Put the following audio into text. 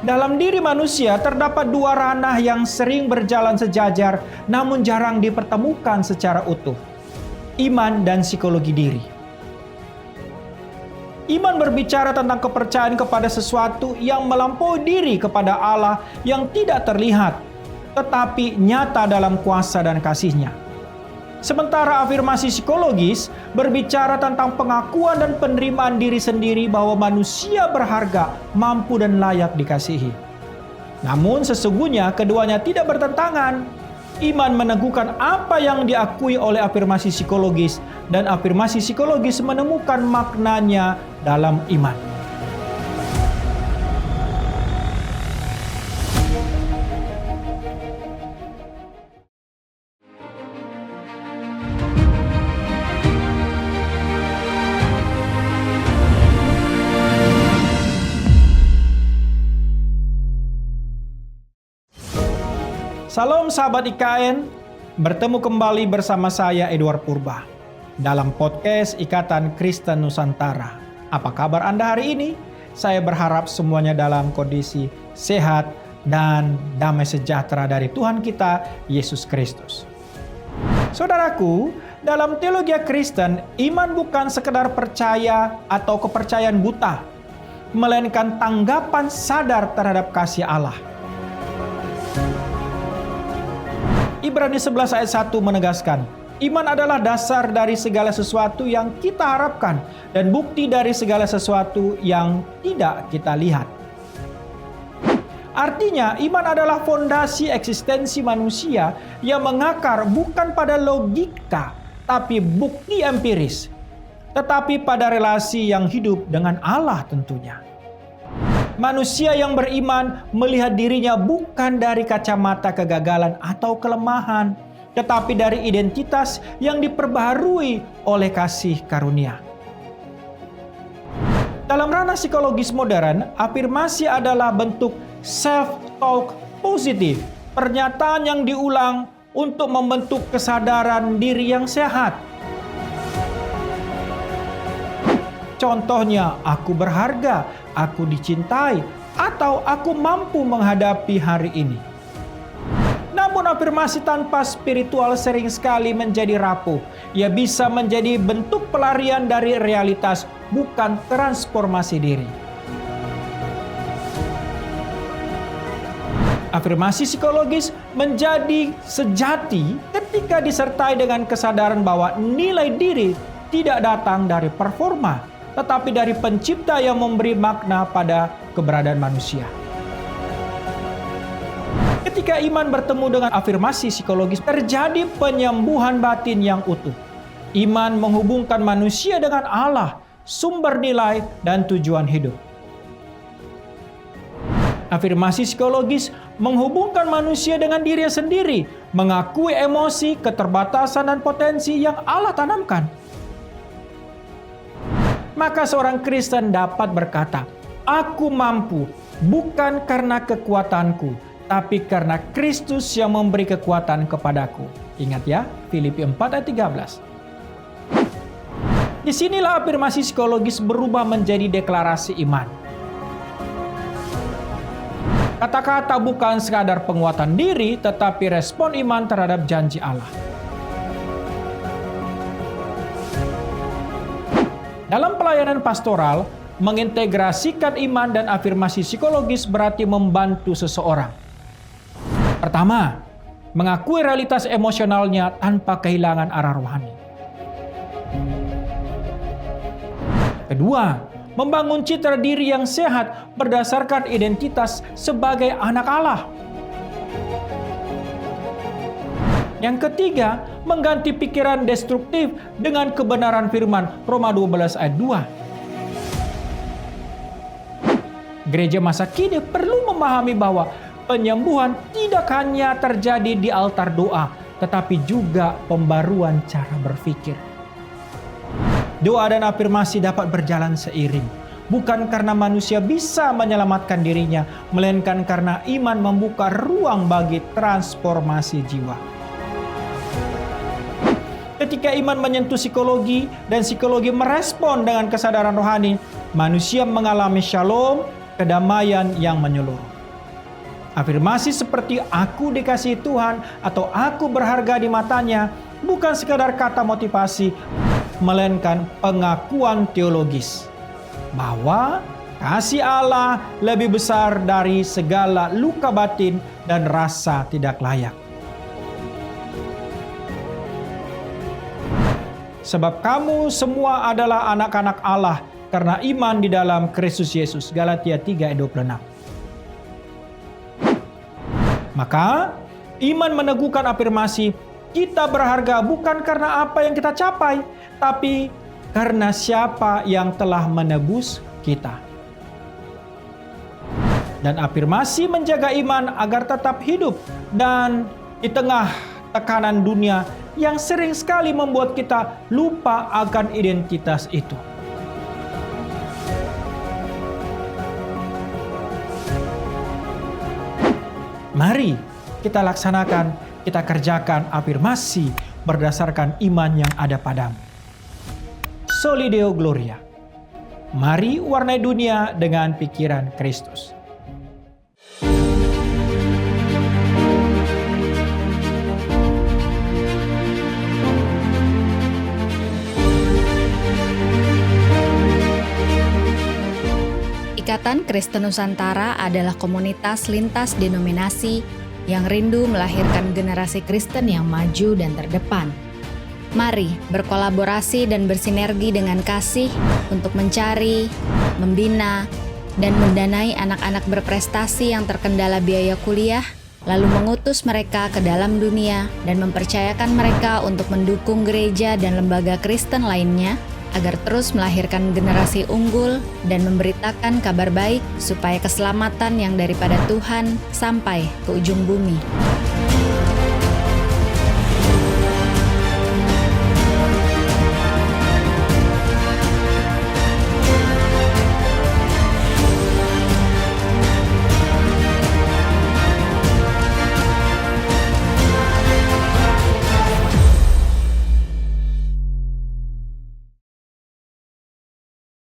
Dalam diri manusia terdapat dua ranah yang sering berjalan sejajar namun jarang dipertemukan secara utuh. Iman dan psikologi diri. Iman berbicara tentang kepercayaan kepada sesuatu yang melampaui diri kepada Allah yang tidak terlihat, tetapi nyata dalam kuasa dan kasih-Nya. Sementara afirmasi psikologis berbicara tentang pengakuan dan penerimaan diri sendiri bahwa manusia berharga, mampu dan layak dikasihi. Namun sesungguhnya keduanya tidak bertentangan. Iman meneguhkan apa yang diakui oleh afirmasi psikologis dan afirmasi psikologis menemukan maknanya dalam iman. Salam sahabat IKN, bertemu kembali bersama saya Edward Purba dalam podcast Ikatan Kristen Nusantara. Apa kabar Anda hari ini? Saya berharap semuanya dalam kondisi sehat dan damai sejahtera dari Tuhan kita Yesus Kristus. Saudaraku, dalam teologi Kristen, iman bukan sekedar percaya atau kepercayaan buta, melainkan tanggapan sadar terhadap kasih Allah. Ibrani 11 ayat 1 menegaskan, iman adalah dasar dari segala sesuatu yang kita harapkan dan bukti dari segala sesuatu yang tidak kita lihat. Artinya, iman adalah fondasi eksistensi manusia yang mengakar bukan pada logika, tapi bukti empiris, tetapi pada relasi yang hidup dengan Allah tentunya. Manusia yang beriman melihat dirinya bukan dari kacamata kegagalan atau kelemahan, tetapi dari identitas yang diperbaharui oleh kasih karunia. Dalam ranah psikologis modern, afirmasi adalah bentuk self-talk positif, pernyataan yang diulang untuk membentuk kesadaran diri yang sehat. Contohnya, aku berharga, aku dicintai, atau aku mampu menghadapi hari ini. Namun afirmasi tanpa spiritual sering sekali menjadi rapuh. Ia bisa menjadi bentuk pelarian dari realitas, bukan transformasi diri. Afirmasi psikologis menjadi sejati ketika disertai dengan kesadaran bahwa nilai diri tidak datang dari performa, tetapi dari pencipta yang memberi makna pada keberadaan manusia. Ketika iman bertemu dengan afirmasi psikologis, terjadi penyembuhan batin yang utuh. Iman menghubungkan manusia dengan Allah, sumber nilai dan tujuan hidup. Afirmasi psikologis menghubungkan manusia dengan dirinya sendiri, mengakui emosi, keterbatasan dan potensi yang Allah tanamkan. Maka seorang Kristen dapat berkata, aku mampu bukan karena kekuatanku, tapi karena Kristus yang memberi kekuatan kepadaku. Ingat ya, Filipi 4 ayat 13. Disinilah afirmasi psikologis berubah menjadi deklarasi iman. Kata-kata bukan sekadar penguatan diri, tetapi respon iman terhadap janji Allah. Dalam pelayanan pastoral, mengintegrasikan iman dan afirmasi psikologis berarti membantu seseorang. Pertama, mengakui realitas emosionalnya tanpa kehilangan arah rohani. Kedua, membangun citra diri yang sehat berdasarkan identitas sebagai anak Allah. Yang ketiga, mengganti pikiran destruktif dengan kebenaran firman Roma 12 ayat 2. Gereja masa kini perlu memahami bahwa penyembuhan tidak hanya terjadi di altar doa, tetapi juga pembaruan cara berpikir. Doa dan afirmasi dapat berjalan seiring, bukan karena manusia bisa menyelamatkan dirinya, melainkan karena iman membuka ruang bagi transformasi jiwa. Ketika iman menyentuh psikologi dan psikologi merespon dengan kesadaran rohani, manusia mengalami shalom, kedamaian yang menyeluruh. Afirmasi seperti aku dikasihi Tuhan atau aku berharga di matanya bukan sekadar kata motivasi, melainkan pengakuan teologis bahwa kasih Allah lebih besar dari segala luka batin dan rasa tidak layak. Sebab kamu semua adalah anak-anak Allah karena iman di dalam Kristus Yesus. Galatia 3 ayat 26. Maka, iman meneguhkan afirmasi, kita berharga bukan karena apa yang kita capai, tapi karena siapa yang telah menebus kita. Dan afirmasi menjaga iman agar tetap hidup dan di tengah tekanan dunia yang sering sekali membuat kita lupa akan identitas itu. Mari kita laksanakan, kita kerjakan afirmasi berdasarkan iman yang ada padamu. Soli Deo Gloria. Mari warnai dunia dengan pikiran Kristus. Ikatan Kristen Nusantara adalah komunitas lintas denominasi yang rindu melahirkan generasi Kristen yang maju dan terdepan. Mari berkolaborasi dan bersinergi dengan kasih untuk mencari, membina, dan mendanai anak-anak berprestasi yang terkendala biaya kuliah, lalu mengutus mereka ke dalam dunia dan mempercayakan mereka untuk mendukung gereja dan lembaga Kristen lainnya, agar terus melahirkan generasi unggul dan memberitakan kabar baik supaya keselamatan yang daripada Tuhan sampai ke ujung bumi.